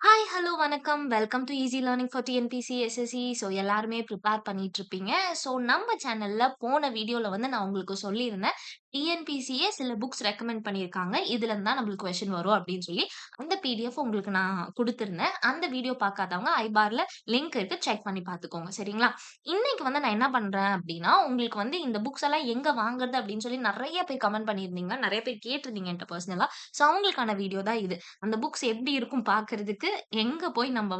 Hi, hello, வணக்கம். Welcome to easy learning for TNPSC, SSC. So எல்லாருமே prepare பண்ணிட்டுருப்பீங்க. So நம்ம சேனல்ல போன வீடியோல வந்து நான் உங்களுக்கு சொல்லியிருந்தேன். டிஎன்பிசியே சில புக்ஸ் ரெக்கமெண்ட் பண்ணியிருக்காங்க. இதுலருந்து தான் நம்மளுக்கு கொஸ்டின் வரும் அப்படின்னு சொல்லி, அந்த பிடிஎஃப் உங்களுக்கு நான் குடுத்துருந்தேன். அந்த வீடியோ பார்க்காதவங்க ஐபார்ல லிங்க் இருக்கு. செக் பண்ணி பார்த்துக்கோங்க. சரிங்களா? இன்னைக்கு வந்து நான் என்ன பண்றேன் அப்படின்னா, உங்களுக்கு வந்து இந்த புக்ஸ் எல்லாம் எங்க வாங்குறது அப்படின்னு சொல்லி நெறைய பேர் கமெண்ட் பண்ணியிருந்தீங்க. நெறைய பேர் கேட்டிருந்தீங்க என்ட்ட பெர்சனலா. ஸோ அவங்களுக்கான வீடியோ தான் இது. அந்த புக்ஸ் எப்படி இருக்கும் பார்க்கறதுக்கு, எங்க போய் நம்ம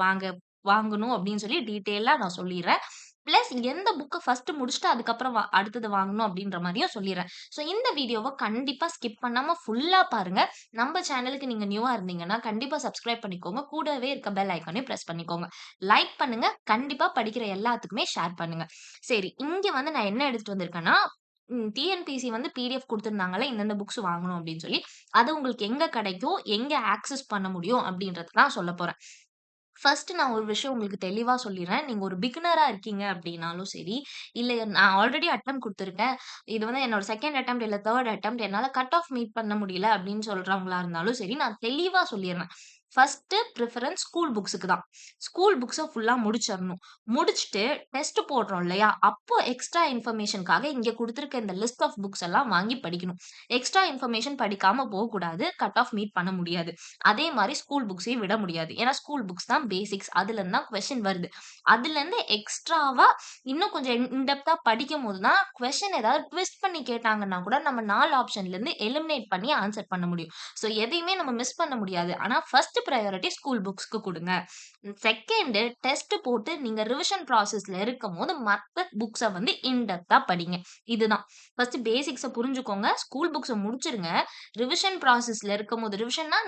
வாங்கணும் அப்படின்னு சொல்லி டீட்டெயிலா நான் சொல்லிர்றேன். பிளஸ் எந்த புக்க ஃபர்ஸ்ட் முடிச்சுட்டு அதுக்கப்புறம் அடுத்தது வாங்கணும் அப்படின்ற மாரியும் சொல்லிர்றேன். ஸோ இந்த வீடியோவ கண்டிப்பா ஸ்கிப் பண்ணாம ஃபுல்லா பாருங்க. நம்ம சேனலுக்கு நீங்க நியூவா இருந்தீங்கன்னா, கண்டிப்பா சப்ஸ்கிரைப் பண்ணிக்கோங்க. கூடவே இருக்க பெல் ஐகானையும் பிரஸ் பண்ணிக்கோங்க. லைக் பண்ணுங்க. கண்டிப்பா படிக்கிற எல்லாத்துக்குமே ஷேர் பண்ணுங்க. சரி, இங்க வந்து நான் என்ன எடுத்துட்டு வந்திருக்கேன்னா, டிஎன்பிசி வந்து பிடிஎஃப் குடுத்திருந்தாங்கல்ல, இந்தந்த புக்ஸ் வாங்கணும் அப்படின்னு சொல்லி. அது உங்களுக்கு எங்க கிடைக்கும், எங்க ஆக்சஸ் பண்ண முடியும் அப்படின்றத தான் சொல்லப் போறேன். ஃபர்ஸ்ட் நான் ஒரு விஷயம் உங்களுக்கு தெளிவா சொல்லிர்றேன். நீங்க ஒரு பிகினரா இருக்கீங்க அப்படின்னாலும் சரி, இல்ல நான் ஆல்ரெடி அட்டெம்ப்ட் குடுத்துருக்கேன். இது வந்து என்னோட 2ண்ட் அட்டெம்ப்ட் இல்ல 3 அட்டெம்ப்ட் என்னால கட் ஆஃப் மீட் பண்ண முடியல அப்படின்னு சொல்றவங்களா இருந்தாலும் சரி, நான் தெளிவா சொல்லிர்றேன். ஃபர்ஸ்ட் பிரிஃபரன்ஸ் ஸ்கூல் புக்ஸ்க்கு தான். ஸ்கூல் புக்ஸ ஃபுல்லா முடிச்சிரணும். முடிச்சுட்டு டெஸ்ட் போடுறோம் இல்லையா? அப்போ எக்ஸ்ட்ரா இன்ஃபர்மேஷன்க்காக இங்க குடுத்திருக்க இந்த லிஸ்ட் ஆஃப் புக்ஸ் எல்லாம் வாங்கி படிக்கணும். எக்ஸ்ட்ரா இன்ஃபர்மேஷன் படிக்காம போகக்கூடாது. கட் ஆஃப் மீட் பண்ண முடியாது. அதே மாரி ஸ்கூல் புக்ஸையும் விட முடியாது. ஏன்னா ஸ்கூல் புக்ஸ் தான் பேசிக்ஸ். அதுலருந்து தான் கொஸ்டின் வருது. அதுலருந்து எக்ஸ்ட்ராவா இன்னும் கொஞ்சம் இன் டெப்த்தா படிக்கும்போது தான் கொஸ்டின் ஏதாவது ட்விஸ்ட் பண்ணி கேட்டாங்கன்னா கூட நம்ம 4 ஆப்ஷன்லேருந்து எலிமினேட் பண்ணி ஆன்ஸர் பண்ண முடியும். ஸோ எதையுமே நம்ம மிஸ் பண்ண முடியாது. ஆனா ஃபர்ஸ்ட் பிரையாரிட்டி ஸ்கூல் புக்ஸ்க்கு குடுங்க. 2ண்டு டெஸ்ட் போட்டு நீங்க ரிவிஷன் ப்ராசஸ்ல இருக்கும்போது மத்த புக்ஸ வந்து இன் டெப்த்தா படிங்க. இதுதான். ஃபர்ஸ்ட் பேசிக்ஸ புரிஞ்சுக்கோங்க. ஸ்கூல் புக்ஸ முடிச்சிருங்க. ரிவிஷன் ப்ராசஸ்ல இருக்கும்போது ரிவிஷன்னா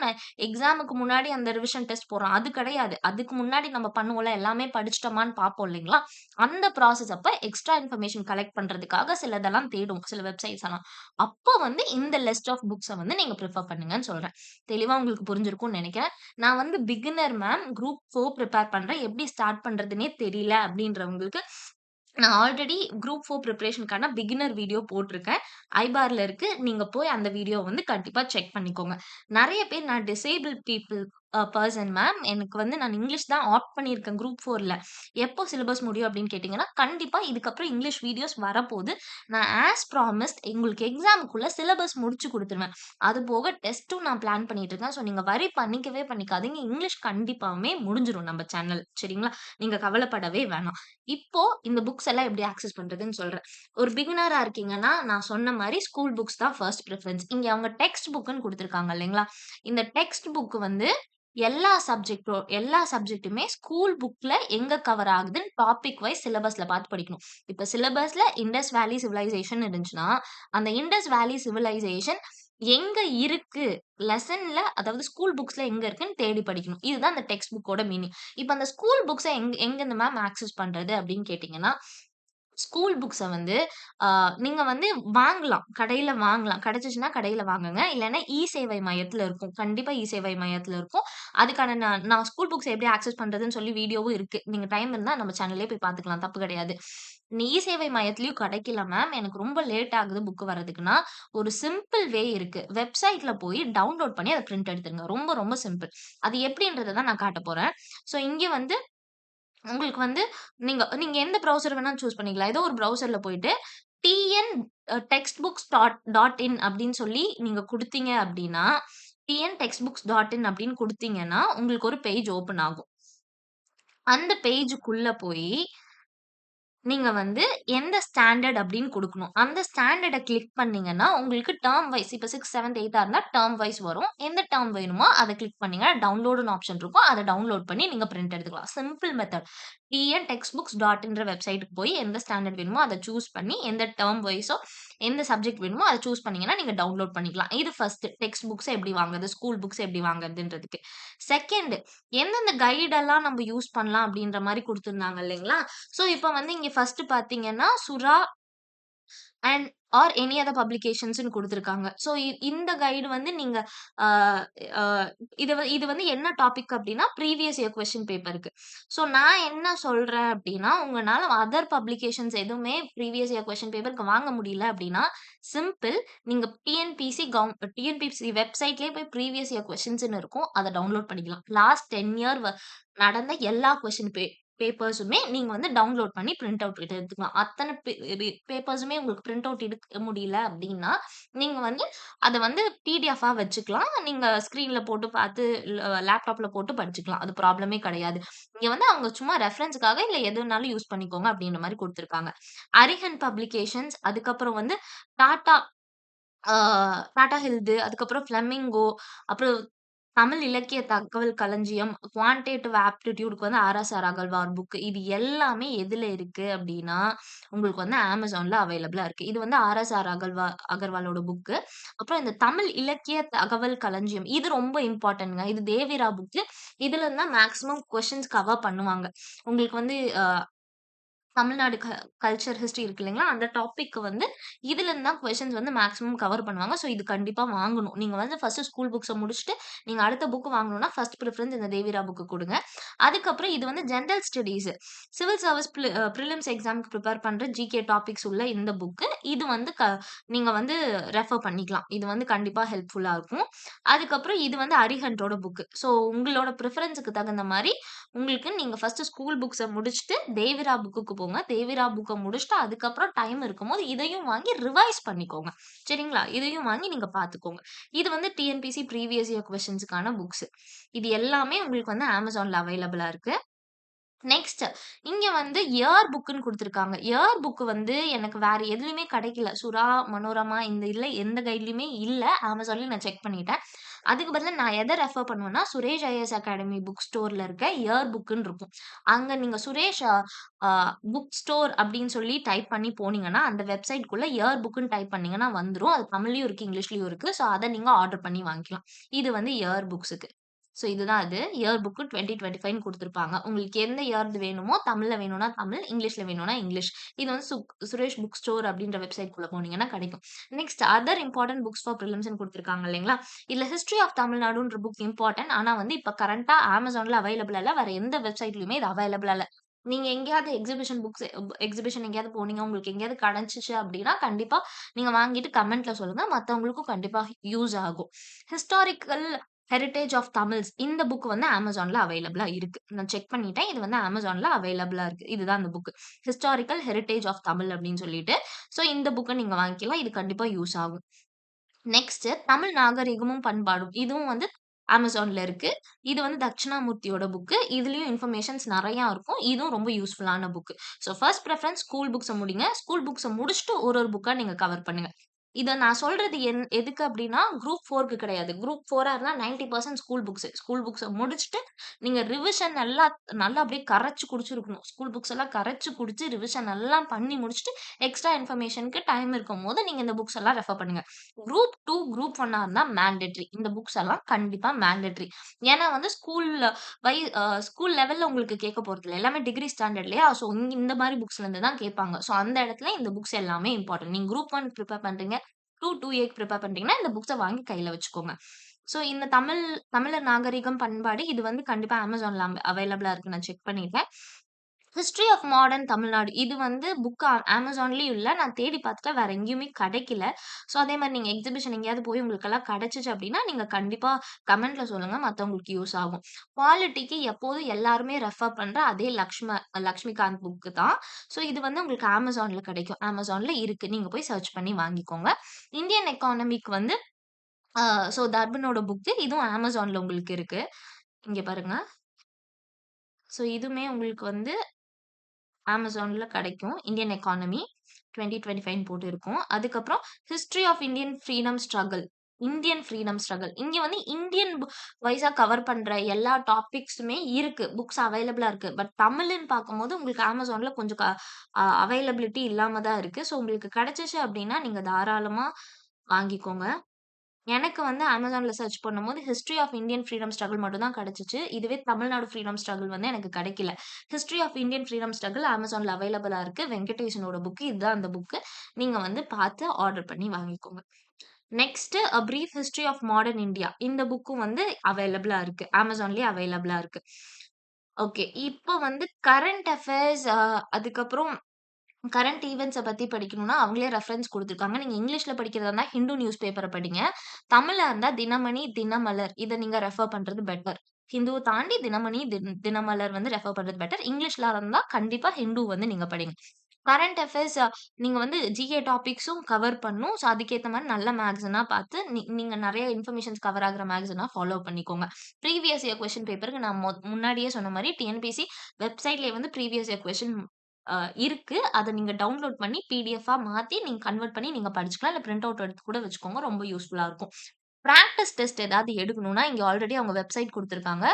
எக்ஸாமுக்கு முன்னாடி அந்த ரிவிஷன் டெஸ்ட் போடுறோம். அது கிடையாது. அதுக்கு முன்னாடி நம்ம பண்ணுவோம்ல, எல்லாமே படிச்சுட்டோமான்னு பார்ப்போம் இல்லைங்களா? அந்த ப்ராசஸ் அப்ப எக்ஸ்ட்ரா இன்ஃபர்மேஷன் கலெக்ட் பண்றதுக்காக சிலதெல்லாம் தேடுவோம். சில வெப்சைட்ஸ் எல்லாம். அப்போ வந்து இந்த லிஸ்ட் ஆஃப் புக்ஸ வந்து நீங்க பிரிஃபர் பண்ணுங்கன்னு சொல்றேன். தெளிவா உங்களுக்கு புரிஞ்சிருக்கும்னு நெனைக்கிறேன். நான் வந்து பிகினர் மேம். குரூப் 4 பிரிப்பேர் பண்றேன். எப்படி ஸ்டார்ட் பண்றதுன்னே தெரியல அப்படின்றவங்களுக்கு நான் ஆல்ரெடி குரூப் 4 பிரிப்பரேஷன்க்கான பிகினர் வீடியோ போட்டிருக்கேன். ஐபார்ல இருக்கு. நீங்க போய் அந்த வீடியோ வந்து கண்டிப்பா செக் பண்ணிக்கோங்க. நெறைய பேர் நான் டிசேபிள் பீப்பிள் பெர்சன் மேம். எனக்கு வந்து நான் இங்கிலீஷ் தான் ஆப்ட் பண்ணியிருக்கேன் குரூப் 4ல. எப்போ சிலபஸ் முடியும் அப்படின்னு கேட்டீங்கன்னா, கண்டிப்பா இதுக்கப்புறம் இங்கிலீஷ் வீடியோஸ் வரப்போது. நான் ஆஸ் ப்ராமிஸ்ட் உங்களுக்கு எக்ஸாமுக்குள்ள சிலபஸ் முடிச்சு குடுத்துருவேன். அது போக டெஸ்ட்டும் நான் பிளான் பண்ணிட்டு இருக்கேன். ஸோ நீங்க வொரி பண்ணிக்கவே பண்ணிக்காதீங்க. இங்கிலீஷ் கண்டிப்பாவுமே முடிஞ்சிரும் நம்ம சேனல். சரிங்களா? நீங்க கவலைப்படவே வேணாம். இப்போ இந்த புக்ஸ் எல்லாம் எப்படி ஆக்சஸ் பண்றதுன்னு சொல்றேன். ஒரு பிகினரா இருக்கீங்கன்னா, நான் சொன்ன மாரி ஸ்கூல் புக்ஸ் தான் ஃபர்ஸ்ட் பிரிஃபரன்ஸ். இங்க அவங்க டெக்ஸ்ட் புக்ன்னு குடுத்துருக்காங்க இல்லைங்களா? இந்த டெக்ஸ்ட் புக் வந்து எல்லா சப்ஜெக்ட்டுமே ஸ்கூல் புக்ல எங்க கவர் ஆகுதுன்னு டாபிக் வைஸ் சிலபஸ்ல பார்த்து படிக்கணும். இப்ப சிலபஸ்ல இண்டஸ் வேலி சிவிலைசேஷன் இருந்துச்சுன்னா, அந்த இண்டஸ் வேலி சிவிலைசேஷன் எங்க இருக்கு? லெசன்ல அதாவது ஸ்கூல் புக்ஸ்ல எங்க இருக்குன்னு தேடி படிக்கணும். இதுதான் அந்த டெக்ஸ்ட் புக்கோட மீனிங். இப்ப அந்த ஸ்கூல் புக்ஸ எங்கருந்து மேம் ஆக்சஸ் பண்றது அப்படின்னு கேட்டீங்கன்னா, ஸ்கூல் புக்ஸ வந்து அ நீங்க வந்து வாங்கலாம். கடையில வாங்கலாம். கிடைச்சுச்சுன்னா கடையில வாங்குங்க. இல்லன்னா இ-சேவை மையத்துல இருக்கும். கண்டிப்பா இ-சேவை மையத்துல இருக்கும். அதுக்கான நான் நான் ஸ்கூல் புக்ஸ் எப்படி ஆக்சஸ் பண்றதுன்னு சொல்லி வீடியோவும் இருக்கு. நீங்க டைம் இருந்தா நம்ம சேனல்லயே போய் பார்த்துக்கலாம். தப்பு கிடையாது. இ-சேவை மையத்திலயும் கிடைக்கல மேம். எனக்கு ரொம்ப லேட் ஆகுது புக் வரதுக்குன்னா, ஒரு சிம்பிள் வே இருக்கு. வெப்சைட்ல போய் டவுன்லோட் பண்ணி அத பிரிண்ட் எடுத்துருங்க. ரொம்ப ரொம்ப சிம்பிள். அது எப்படின்றத தான் நான் காட்டப் போறேன். ஸோ இங்க வந்து உங்களுக்கு வந்து நீங்க நீங்க எந்த ப்ரௌசர் வேணாலும் சூஸ் பண்ணிக்கலாம். ஏதோ ஒரு ப்ரௌசர்ல போயிட்டு TN text books dot in அப்படின்னு சொல்லி நீங்க குடுத்தீங்க அப்படின்னா, TN text books dot in அப்படின்னு குடுத்தீங்கன்னா, உங்களுக்கு ஒரு பேஜ் ஓப்பன் ஆகும். அந்த பேஜுக்குள்ள போயி நீங்க வந்து எந்த ஸ்டாண்டர்ட் அப்படின்னு குடுக்கணும். அந்த ஸ்டாண்டர்ட கிளிக் பண்ணீங்கன்னா, உங்களுக்கு டெர்ம் வைஸ் இப்ப 6, 7, 8 இருந்தா டெர்ம் வைஸ் வரும். எந்த டெர்ம் வேணுமோ அத கிளிக் பண்ணீங்கன்னா, டவுன்லோடுன்னு ஆப்ஷன் இருக்கும். அத டவுன்லோட் பண்ணி நீங்க பிரிண்ட் எடுத்துக்கலாம். Simple method. TN text books dot இன்ற வெப்சைட்க்கு போய் எந்த ஸ்டாண்டர்ட் வேணுமோ அத சூஸ் பண்ணி, எந்த டெர்ம் வைஸோ எந்த சப்ஜெக்ட் வேணுமோ அத சூஸ் பண்ணீங்கன்னா, நீங்க டவுன்லோட் பண்ணிக்கலாம். இது ஃபர்ஸ்ட் டெக்ஸ்ட் புக்ஸ எப்படி வாங்குறது? ஸ்கூல் புக்ஸ் எப்படி வாங்குறதுன்றதுக்கு. 2ண்டு எந்தெந்த கைடெல்லாம் நம்ம யூஸ் பண்ணலாம் அப்படின்ற மாரி குடுத்திருந்தாங்க இல்லைங்களா? ஸோ, இப்ப வந்து இங்க ஃபர்ஸ்ட் பார்த்தீங்கன்னா, சுறா அண்ட் ஆர் எனி அதர் பப்ளிகேஷன்ஸ்ன்னு குடுத்துருக்காங்க. ஸோ இந்த கைடு வந்து நீங்க அ அ இது வந்து என்ன டாபிக் அப்டின்னா, ப்ரீவியஸ் இயர் கொஸ்டின் பேப்பருக்கு. ஸோ நான் என்ன சொல்றேன் அப்டின்னா, உங்கனால அதர் பப்ளிகேஷன்ஸ் எதுவுமே ப்ரீவியஸ் இயர் கொஸ்டின் பேப்பருக்கு வாங்க முடியல அப்டின்னா, சிம்பிள் நீங்க டிஎன்பிஎஸ்சி வெப்சைட்லயே போய் ப்ரீவியஸ் இயர் கொஸ்டின்ஸ்ன்னு இருக்கும். அத டவுன்லோட் பண்ணிக்கலாம். லாஸ்ட் 10 இயர் நடந்த எல்லா கொஸ்டின் பேப்பர்ஸுமே நீங்க வந்து டவுன்லோட் பண்ணி பிரிண்ட் அவுட் எடுத்துக்கலாம். அத்தன பேப்பர்ஸுமே உங்களுக்கு பிரிண்ட் அவுட் எடுக்க முடியல அப்டின்னா, நீங்க வந்து அத வந்து பிடிஎஃப்பா வச்சுக்கலாம். நீங்க ஸ்க்ரீன்ல போட்டு பார்த்து லேப்டாப்ல போட்டு படிச்சுக்கலாம். அது ப்ராப்ளமே கிடையாது. இங்க வந்து அவங்க சும்மா ரெஃபரன்ஸ்க்காக இல்ல எதுனாலும் யூஸ் பண்ணிக்கோங்க அப்டின்ற மாரி குடுத்துருக்காங்க. அரிஹண்ட் பப்ளிகேஷன்ஸ் அதுக்கப்புறம் வந்து டாடா ஆ டாடா ஹில்து, அதுக்கப்புறம் ஃப்ளெமிங்கோ, அப்புறம் தமிழ் இலக்கிய தகவல் களஞ்சியம், குவான்டேட்டிவ் ஆப்டிட்யூட்க்கு வந்து ஆர்.எஸ்.ஆர். அகர்வால் புக். இது எல்லாமே எதுல இருக்கு அப்டின்னா, உங்களுக்கு வந்து Amazonல அவைலபிளா இருக்கு. இது வந்து ஆர்.எஸ்.ஆர். அகர்வாலோட புக்கு. அப்புறம் இந்த தமிழ் இலக்கிய தகவல் களஞ்சியம். இது ரொம்ப இம்பார்ட்டன்ட்ங்க. இது தேவிரா புக்கு. இதுல இருந்து தான் மேக்ஸிமம் கொஸ்டின்ஸ் கவர் பண்ணுவாங்க. உங்களுக்கு வந்து தமிழ்நாடு கல்ச்சர் ஹிஸ்டரி இருக்கு இல்லைங்களா? அந்த டாபிக் வந்து இதுலருந்து தான் கொஸ்டின்ஸ் வந்து மேக்ஸிமம் கவர் பண்ணுவாங்க. ஸோ இது கண்டிப்பா வாங்கணும். நீங்க வந்து ஃபர்ஸ்ட் ஸ்கூல் புக்ஸ முடிச்சுட்டு, நீங்க அடுத்த புக் வாங்கணும்னா, ஃபர்ஸ்ட் பிரிஃபரன்ஸ் இந்த தேவிரா புக்கு குடுங்க. அதுக்கப்புறம் இது வந்து general studies. Civil service prelims எக்ஸாம்க்கு பிரிப்பேர் பண்ற ஜிகே டாபிக்ஸ் உள்ள இந்த புக்கு. இது வந்து நீங்க வந்து ரெஃபர் பண்ணிக்கலாம். இது வந்து கண்டிப்பா ஹெல்ப்ஃபுல்லா இருக்கும். அதுக்கப்புறம் இது வந்து அரிஹண்டோட புக்கு. ஸோ உங்களோட பிரிஃபரன்ஸ்க்கு தகுந்த மாரி உங்களுக்கு நீங்க ஃபர்ஸ்ட் ஸ்கூல் புக்ஸ முடிச்சுட்டு தேவிரா புக்குக்கு போங்க. தேவிரா புக்க முடிச்சுட்டு அதுக்கப்புறம் டைம் இருக்கும்போது இதையும் வாங்கி ரிவைஸ் பண்ணிக்கோங்க. சரிங்களா? இதையும் வாங்கி நீங்க பார்த்துக்கோங்க. இது வந்து டிஎன்பிஎஸ்சி ப்ரீவியஸ் இயர் கொஸ்டின்ஸ்க்கான புக்ஸ். இது எல்லாமே உங்களுக்கு வந்து Amazonல அவைலபிளா இருக்கு. நெக்ஸ்ட் இங்க வந்து இயர் புக்ன்னு குடுத்துருக்காங்க. இயர் புக் வந்து எனக்கு வேற எதுலயுமே கிடைக்கல. சுறா, மனோரமா இந்த இதுல எந்த கைட்லயுமே இல்ல. Amazonலயும் நான் செக் பண்ணிட்டேன். அதுக்கு பதிலா நான் எத ரெஃபர் பண்ணுவேன்னா, சுரேஷ் ஐஏஎஸ் அகாடமி புக் ஸ்டோர்ல இருக்க இயர் புக்ன்னு இருக்கும். அங்க நீங்க சுரேஷ் அ புக் ஸ்டோர் அப்படின்னு சொல்லி டைப் பண்ணி போனீங்கன்னா, அந்த வெப்சைட்குள்ள இயர் புக்ன்னு டைப் பண்ணீங்கன்னா வந்துரும். அது தமிழ்லயும் இருக்கு, இங்கிலீஷ்லயும் இருக்கு. ஸோ அத நீங்க ஆர்டர் பண்ணி வாங்கிக்கலாம். இது வந்து இயர் புக்ஸ்க்கு. ஸோ இதுதான் அது. இயர் புக் 2025ன்னு குடுத்துருப்பாங்க. உங்களுக்கு எந்த இயர்து வேணுமோ, தமிழ்ல வேணும்னா தமிழ், இங்கிலீஷ்ல வேணும்னா இங்கிலீஷ். இது வந்து சுரேஷ் புக் ஸ்டோர் அப்படின்ற வெப்சைட்குள்ள போனீங்கன்னா கிடைக்கும். Next other important books for பிரிலிம்ஸ்ன்னு குடுத்துருக்காங்க இல்லைங்களா? இதுல ஹிஸ்டரி ஆஃப் தமிழ்நாடுன்ற புக் இம்பார்டன்ட். ஆனா வந்து இப்ப கரண்ட்டா Amazonல அவைலபிளா இல்ல. வேற எந்த வெப்சைட்லயுமே இது அவைலபிளா இல்ல. நீங்க எங்கேயாவது எக்ஸிபிஷன் எங்கேயாவது போனீங்க, உங்களுக்கு எங்கேயாவது கிடைச்சுச்சு அப்படின்னா, கண்டிப்பா நீங்க வாங்கிட்டு கமெண்ட்ல சொல்லுங்க. மத்தவங்களுக்கும் கண்டிப்பா யூஸ் ஆகும். ஹிஸ்டாரிக்கல் ஹெரிடேஜ் ஆஃப் தமிழ்ஸ் இந்த புக் வந்து Amazonல அவைலபிளா இருக்கு. நான் செக் பண்ணிட்டேன். இது வந்து Amazonல அவைலபிளா இருக்கு. இதுதான் அந்த book. Historical heritage of Tamil அப்படின்னு சொல்லிட்டு. ஸோ இந்த புக்க நீங்க வாங்கிக்கலாம். இது கண்டிப்பா யூஸ் ஆகும். நெக்ஸ்ட் தமிழ் நாகரிகமும் பண்பாடும். இதுவும் வந்து Amazonல இருக்கு. இது வந்து தட்சிணாமூர்த்தியோட புக்கு. இதுலயும் இன்ஃபர்மேஷன்ஸ் நெறையா இருக்கும். இதுவும் ரொம்ப யூஸ்ஃபுல்லான book. So first preference school புக்ஸ முடிங்க. ஸ்கூல் புக்ஸ முடிச்சுட்டு ஒரு புக்கா நீங்க கவர் பண்ணுங்க. இத நான் சொல்றது எதுக்கு அப்டின்னா, குரூப் 4க்கு கிடையாது. குரூப் 4ஆ இருந்தா 90% ஸ்கூல் புக்ஸ். ஸ்கூல் புக்ஸ முடிச்சுட்டு, நீங்க ரிவிஷன் நல்லா நல்லா அப்டியே கரைச்சு குடிச்சிருக்கணும். ஸ்கூல் புக்ஸ் எல்லாம் கரைச்சு குடிச்சு, ரிவிஷன் எல்லாம் பண்ணி முடிச்சுட்டு, எக்ஸ்ட்ரா இன்ஃபர்மேஷன்க்கு டைம் இருக்கும்போது, நீங்க இந்த புக்ஸ் எல்லாம் ரெஃபர் பண்ணுங்க. குரூப் 2, குரூப் 1ஆ இருந்தா மேண்டேட்டரி. இந்த புக்ஸ் எல்லாம் கண்டிப்பா மேண்டேட்டரி. ஏன்னா வந்து ஸ்கூல் லெவல்ல உங்களுக்கு கேட்க போறதில்ல. எல்லாமே டிகிரி ஸ்டாண்டர்ட் இல்லையா? ஸோ இந்த மாரி புக்ஸ்ல இருந்து தான் கேட்பாங்க. ஸோ அந்த இடத்துல இந்த புக்ஸ் எல்லாமே இம்பார்டன்ட். நீங்க குரூப் 1 பிரிப்பேர் பண்றீங்க, 2ஏக்கு பிரிப்பேர் பண்றீங்கன்னா, இந்த புக்ஸ வாங்கி கையில வச்சுக்கோங்க. ஸோ இந்த தமிழர் நாகரிகம், பண்பாடு இது வந்து கண்டிப்பா Amazonல அவைலபிளா இருக்கு. நான் செக் பண்ணிட்டேன். History of modern Tamil Nadu. இது வந்து புக் Amazonலயும் இல்ல. நான் தேடி பார்த்துட்டேன். வேற எங்கேயுமே கிடைக்கல. ஸோ அதே மாரி நீங்க எக்ஸிபிஷன் எங்கேயாவது போய் உங்களுக்கெல்லாம் கிடைச்சுச்சு அப்டின்னா, நீங்க கண்டிப்பா கமெண்ட்ல சொல்லுங்க. மத்தவங்களுக்கு யூஸ் ஆகும். பாலிட்டிக்கு எப்போதும் எல்லாருமே ரெஃபர் பண்ற அதே லக்ஷ்மிகாந்த் புக் தான். ஸோ இது வந்து உங்களுக்கு Amazonல கிடைக்கும். Amazonல இருக்கு. நீங்க போய் சர்ச் பண்ணி வாங்கிக்கோங்க. இந்தியன் எக்கானமிக்கு வந்து அ தர்பனோட புக் இதுவும் Amazonல உங்களுக்கு இருக்கு. இங்க பாருங்க. ஸோ இதுவுமே உங்களுக்கு வந்து Amazonல கிடைக்கும். இந்தியன் எக்கானமி 2025ன்னு போட்டு இருக்கும். அதுக்கப்புறம் history of Indian freedom struggle. இங்க வந்து இந்தியன் வைஸா கவர் பண்ற எல்லா டாபிக்ஸுமே இருக்கு. புக்ஸ் அவைலபிளா இருக்கு. பட் தமிழ்ன்னு பார்க்கும்போது உங்களுக்கு Amazonல கொஞ்சம் அவைலபிலிட்டி இல்லாம தான் இருக்கு. ஸோ உங்களுக்கு கிடைச்சுச்சு அப்டின்னா, நீங்க தாராளமா வாங்கிக்கோங்க. எனக்கு வந்து Amazonல சர்ச் பண்ணும்போது, history of Indian freedom struggle மட்டும் தான் கிடைச்சுச்சு. இதுவே தமிழ்நாடு ஃப்ரீடம் ஸ்ட்ரகிள் வந்து எனக்கு கிடைக்கல. History of Indian freedom struggle Amazonல அவைலபிளா இருக்கு. வெங்கடேஷனோட புக் இதுதான் அந்த புக். நீங்க வந்து பார்த்து ஆர்டர் பண்ணி வாங்கிக்கோங்க. Next a brief history of modern India. இந்த புக்கும் வந்து அவைலபிளா இருக்கு. Amazonலயே அவைலபிளா இருக்கு. ஓகே. இப்போ வந்து கரண்ட் அஃபேர்ஸ் அதுக்கப்புறம் கரண்ட் ஈவென்ட்ஸ பத்தி படிக்கணும்னா, அவங்களே ரெஃபரன்ஸ் குடுத்துருக்காங்க. நீங்க இங்கிலீஷ்ல படிக்கிறதா இருந்தா ஹிந்து நியூஸ் பேப்பர படிங்க. தமிழ்ல இருந்தா தினமணி, தினமலர் இத நீங்க ரெஃபர் பண்றது பெட்டர். ஹிந்துவ தாண்டி தினமணி, தினமலர் வந்து ரெஃபர் பண்றது பெட்டர். இங்கிலீஷ்ல இருந்தா கண்டிப்பா ஹிந்து வந்து நீங்க படிங்க. கரண்ட் அஃபேர்ஸ் நீங்க வந்து ஜிகே டாபிக்ஸும் கவர் பண்ணும். ஸோ அதுக்கேத்த மாரி நல்ல மேகஸினா பார்த்து நீங்க நெறைய இன்ஃபர்மேஷன்ஸ் கவர் ஆகுற மேகஸினா ஃபாலோ பண்ணிக்கோங்க. ப்ரீவியஸ் இயர் கொஸ்டின் பேப்பருக்கு நான் முன்னாடியே சொன்ன மாரி டிஎன்பிஎஸ்சி வெப்சைட்லயே வந்து ப்ரீவியஸ் இயர் கொஸ்டின் அ இருக்கு. அத நீங்க டவுன்லோட் பண்ணி பிடிஎஃப்பா மாத்தி நீங்க கன்வெர்ட் பண்ணி நீங்க படிச்சுக்கலாம். இல்ல பிரிண்ட் அவுட் எடுத்து கூட வச்சுக்கோங்க. ரொம்ப யூஸ்ஃபுல்லா இருக்கும். பிராக்டிஸ் டெஸ்ட் ஏதாவது எடுக்கணும்னா, இங்க ஆல்ரெடி அவங்க வெப்சைட் குடுத்துருக்காங்க.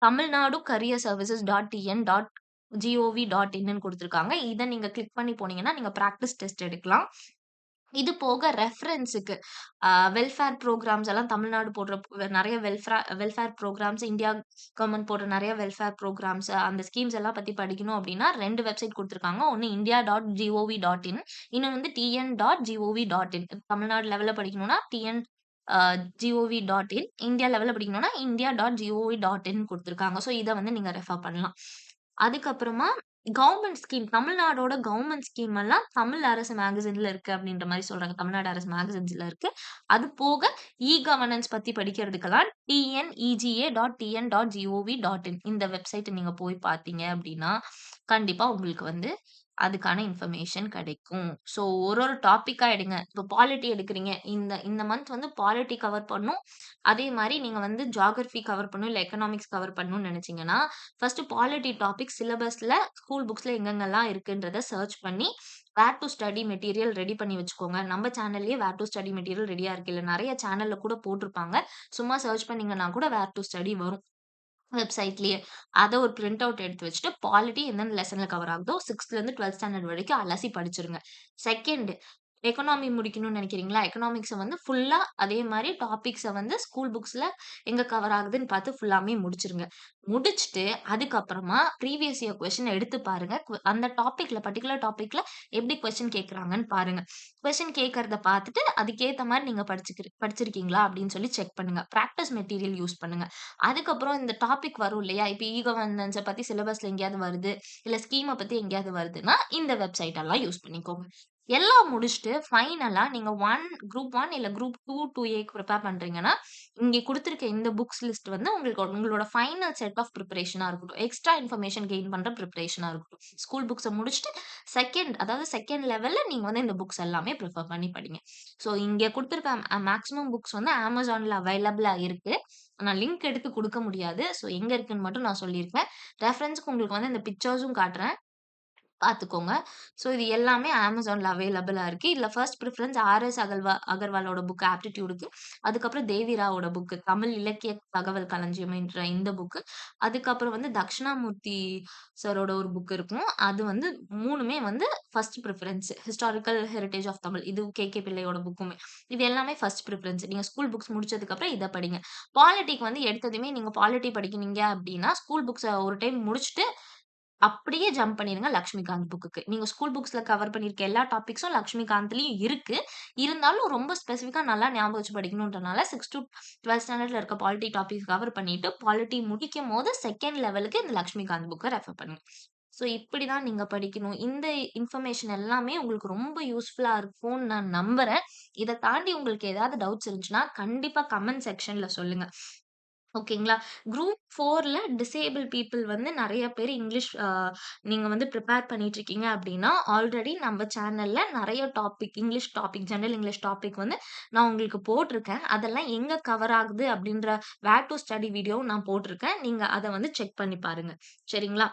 Tamil Nadu career services dot TN dot GOV dot இன்னு குடுத்துருக்காங்க. இத நீங்க கிளிக் பண்ணி போனீங்கன்னா, நீங்க பிராக்டிஸ் டெஸ்ட் எடுக்கலாம். இது போக ரெஃபரன்ஸுக்கு வெல்ஃபேர் புரோகிராம்ஸ் எல்லாம் தமிழ்நாடு போடுற நெறைய வெல்ஃபேர் புரோகிராம்ஸ், இந்தியா கவர்ன்மெண்ட் போடுற நெறைய வெல்ஃபேர் புரோகிராம்ஸ் அந்த ஸ்கீம்ஸ் எல்லாம் பத்தி படிக்கணும் அப்டின்னா 2 வெப்சைட் குடுத்துருக்காங்க. ஒண்ணு india.gov.in இன்னொன்னு வந்து tn.gov.in. தமிழ்நாடு லெவல்ல படிக்கணும்னா டிஎன் gov.in இந்தியா லெவல்ல படிக்கணும்னா india.gov.in குடுத்துருக்காங்க. ஸோ இத வந்து நீங்க ரெஃபர் பண்ணலாம். அதுக்கப்புறமா கவர்ன்மெண்ட் ஸ்கீம் தமிழ்நாடோட கவர்ன்மெண்ட் ஸ்கீம் எல்லாம் தமிழ் அரசு மேகசின்ல இருக்கு அப்டின்ற மாரி சொல்றாங்க. தமிழ்நாடு அரசு மேகசின்ஸ்ல இருக்கு. அது போக கவர்னன்ஸ் பத்தி படிக்கிறதுக்கெல்லாம் tnega.tn.gov.in இந்த வெப்சைட்ட நீங்க போய் பார்த்தீங்க அப்டின்னா, கண்டிப்பா உங்களுக்கு வந்து அதுக்கான இன்ஃபர்மேஷன் கிடைக்கும். ஸோ ஒரு டாபிக்கா எடுங்க. இப்போ பாலிட்டி எடுக்குறீங்க. இந்த இந்த மந்த் வந்து பாலிட்டி கவர் பண்ணும். அதே மாரி நீங்க வந்து ஜியோகிராஃபி கவர் பண்ணணும், இல்ல எக்கனாமிக்ஸ் கவர் பண்ணணும்னு நெனச்சீங்கன்னா, ஃபர்ஸ்ட் பாலிட்டி டாபிக் சிலபஸ்ல ஸ்கூல் புக்ஸ்ல எங்கெங்கலாம் இருக்குன்றத சர்ச் பண்ணி, வேர் டூ ஸ்டடி மெட்டீரியல் ரெடி பண்ணி வச்சுக்கோங்க. நம்ம சேனல்லயே வேர் டூ ஸ்டடி மெட்டீரியல் ரெடியா இருக்கு. இல்ல நெறைய சேனல்ல கூட போட்டுருப்பாங்க. சும்மா சர்ச் பண்ணீங்கன்னா கூட வேர் டூ ஸ்டடி வரும். வெப்சைட்லயே. அத ஒரு பிரிண்ட் அவுட் எடுத்து வச்சுட்டு, பாலிட்டி எந்தெந்த லெசன்ல கவர் ஆகுதோ 6த்லருந்து 12த் ஸ்டாண்டர்ட் வரைக்கும் அலசி படிச்சுருங்க. 2 எக்கனாமி முடிக்கணும்னு நெனைக்கிறீங்களா? எக்கனாமிக்ஸ வந்து ஃபுல்லா அதே மாரி டாபிக்ஸ வந்து ஸ்கூல் புக்ஸ்ல எங்க கவர் ஆகுதுன்னு பார்த்து ஃபுல்லாமே முடிச்சுருங்க. முடிச்சுட்டு, அதுக்கப்புறமா ப்ரீவியஸ் இயர் கொஸ்டின் எடுத்து பாருங்க. அந்த டாபிக்ல பர்ட்டிகுலர் டாபிக்ல எப்படி கொஸ்டின் கேட்கறாங்கன்னு பாருங்க. கொஸ்டின் கேட்கறத பார்த்துட்டு, அதுக்கேத்த மாரி நீங்க படிச்சிருக்கீங்களா? அப்படின்னு சொல்லி செக் பண்ணுங்க. பிராக்டிஸ் மெட்டீரியல் யூஸ் பண்ணுங்க. அதுக்கப்புறம் இந்த டாபிக் வரும் இல்லையா? இப்ப கவர்னன்ஸ பத்தி சிலபஸ்ல எங்கேயாவது வருது, இல்ல ஸ்கீம பத்தி எங்கேயாவது வருதுன்னா, இந்த வெப்சைட் எல்லாம் யூஸ் பண்ணிக்கோங்க. எல்லாம் முடிச்சுட்டு ஃபைனலா நீங்க குரூப் 1 இல்ல குரூப் 2, 2ஏக்கு பிரிப்பேர் பண்றீங்கன்னா, இங்க குடுத்திருக்க இந்த புக்ஸ் லிஸ்ட் வந்து உங்களுக்கு உங்களோட ஃபைனல் செட் ஆஃப் பிரிப்பரேஷனா இருக்கட்டும். எக்ஸ்ட்ரா இன்ஃபர்மேஷன் கெயின் பண்ற பிரிப்பரேஷனா இருக்கட்டும். ஸ்கூல் புக்ஸ முடிச்சுட்டு அதாவது 2ண்ட் லெவல்ல நீங்க வந்து இந்த புக்ஸ் எல்லாமே பிரிஃபர் பண்ணி படிங்க. ஸோ இங்க குடுத்திருக்க மேக்ஸிமம் புக்ஸ் வந்து Amazonல அவைலபிளா இருக்கு. நான் லிங்க் எடுத்து குடுக்க முடியாது. ஸோ எங்க இருக்குன்னு மட்டும் நான் சொல்லியிருக்கேன். ரெஃபரன்ஸ்க்கு உங்களுக்கு வந்து இந்த பிக்சர்ஸும் காட்டுறேன். பாத்துக்கோங்க. ஸோ இது எல்லாமே Amazonல அவைலபிளா இருக்கு. இதுல ஃபர்ஸ்ட் பிரிஃபரன்ஸ் ஆர்.எஸ். அகர்வாலோட புக் ஆப்டிட்யூட்க்கு. அதுக்கப்புறம் தேவிராவோட புக் தமிழ் இலக்கிய தகவல் களஞ்சியம் என்ற இந்த புக். அதுக்கப்புறம் வந்து தக்ஷணாமூர்த்தி சாரோட ஒரு புக் இருக்கும். அது வந்து 3மே வந்து first preference. Historical heritage of Tamil. இது கே.கே. பிள்ளையோட புக்குமே. இது எல்லாமே ஃபர்ஸ்ட் பிரிஃபரன்ஸ். நீங்க ஸ்கூல் புக்ஸ் முடிச்சதுக்கு அப்புறம் இத படிங்க. பாலிட்டிக்கு வந்து எடுத்ததுமே நீங்க பாலிட்டி படிக்கிறீங்க அப்டின்னா, ஸ்கூல் புக்ஸ ஒரு டைம் முடிச்சுட்டு அப்படியே ஜம்ப் பண்ணிருங்க லக்ஷ்மிகாந்த் புக்குக்கு. நீங்க ஸ்கூல் புக்ஸ்ல கவர் பண்ணியிருக்க எல்லா டாபிக்ஸும் லக்ஷ்மிகாந்த்லயும் இருக்கு. இருந்தாலும் ரொம்ப ஸ்பெசிஃபிக்கா நல்லா ஞாபகம் வச்சு படிக்கணுன்றனால 6-12 ஸ்டாண்டர்ட்ல இருக்க பாலிட்டி டாபிக்ஸ் கவர் பண்ணிட்டு, பாலிட்டி முடிக்கும்போது 2ண்ட் லெவலுக்கு இந்த லக்ஷ்மிகாந்த் புக்க ரெஃபர் பண்ணுங்க. ஸோ இப்படிதான் நீங்க படிக்கணும். இந்த இன்ஃபர்மேஷன் எல்லாமே உங்களுக்கு ரொம்ப யூஸ்ஃபுல்லா இருக்கும்னு நான் நம்புறேன். இத தாண்டி உங்களுக்கு ஏதாவது டவுட்ஸ் இருந்துச்சுன்னா, கண்டிப்பா கமெண்ட் செக்ஷன்ல சொல்லுங்க. ஓகேங்களா. குரூப் 4ல டிசேபிள் பீப்பிள் வந்து நெறைய பேர் நீங்க வந்து பிரிப்பேர் பண்ணிட்டுருக்கீங்க அப்டின்னா, ஆல்ரெடி நம்ம சேனல்ல நெறைய ஜெனரல் இங்கிலீஷ் டாபிக் வந்து நான் உங்களுக்கு போட்டுருக்கேன். அதெல்லாம் எங்க கவர் ஆகுது அப்டின்ற வேர் டூ ஸ்டடி வீடியோவும் நான் போட்டுருக்கேன். நீங்க அத வந்து செக் பண்ணி பாருங்க. சரிங்களா?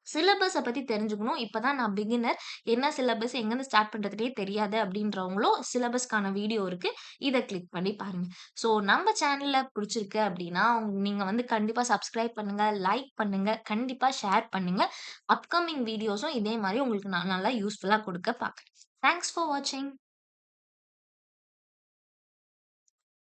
சிலபஸ பத்தி தெரிஞ்சுக்கணும். இப்பதான் நான் பிகினர். என்ன சிலபஸ் எங்கருந்து ஸ்டார்ட் பண்றதுன்னே தெரியாது அப்டின்றவங்களும் சிலபஸ்க்கான வீடியோ இருக்கு. இத கிளிக் பண்ணி பாருங்க. ஸோ நம்ம சேனல்ல புடிச்சிருக்கு அப்டின்னா, நீங்க வந்து கண்டிப்பா சப்ஸ்கிரைப் பண்ணுங்க, லைக் பண்ணுங்க, கண்டிப்பா ஷேர் பண்ணுங்க. அப்கமிங் வீடியோஸும் இதே மாரி உங்களுக்கு நான் நல்லா யூஸ்ஃபுல்லா குடுக்க பாக்குறேன். தேங்க்ஸ் ஃபார் வாட்சிங்.